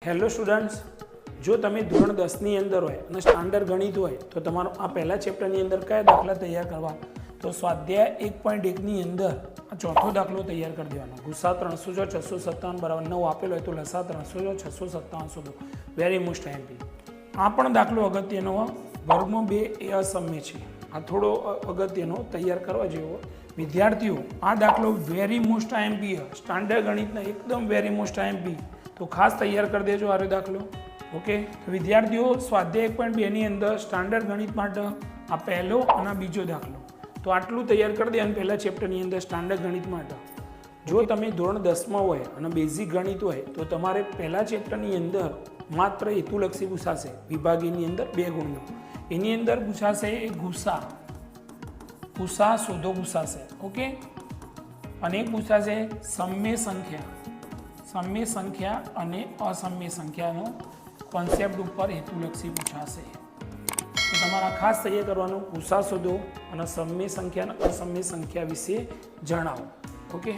Hello students, જો તમે ધોરણ 10 ની અંદર હોય અને સ્ટાન્ડર્ડ ગણિત હોય તો તમારો આ પહેલા ચેપ્ટરની અંદર કયા દાખલા તૈયાર કરવા? તો સ્વાધ્યાય 1.1 ની અંદર આ ચોથો દાખલો તૈયાર કરી દેવાનો. ગુસા 300 657 બરાબર 9 આપેલો હોય તો લસા 300 657 શોધો. Very most IMP. આ પણ દાખલો અગત્યનો, વર્ગમાં 2 એ અસમ્ય છે. આ થોડો અગત્યનો તૈયાર કરવા જેવો. વિદ્યાર્થીઓ, આ દાખલો વેરી મોસ્ટ આઈએમપી, સ્ટાન્ડર્ડ ગણિતના એકદમ વેરી મોસ્ટ આઈએમપી, તો ખાસ તૈયાર કરી દેજો આ દાખલો. ઓકે, વિદ્યાર્થીઓ, સ્વાધ્યાય 1.2 ની અંદર સ્ટાન્ડર્ડ ગણિત માટે આ પહેલો અને બીજો દાખલો, તો આટલું તૈયાર કરી દે. અને પહેલા ચેપ્ટરની અંદર સ્ટાન્ડર્ડ ગણિત માટે જો તમે ધોરણ 10માં હોય અને બેઝિક ગણિત હોય તો તમારે પહેલા ચેપ્ટરની અંદર માત્ર હેતુલક્ષી પૂછાશે. વિભાગીની અંદર 2 ગુણનો એની અંદર પૂછાશે એ ગુસા શોધો પૂછાશે. ઓકે, અને પૂછાશે સમય સંખ્યા અને અસમ્ય સંખ્યાનો કોન્સેપ્ટ ઉપર હેતુલક્ષી પૂછાશે. તો તમારા ખાસ તૈયાર કરવાનું ગુસા શોધો અને સમય સંખ્યા અને અસમ્ય સંખ્યા વિશે જણાવો. ઓકે.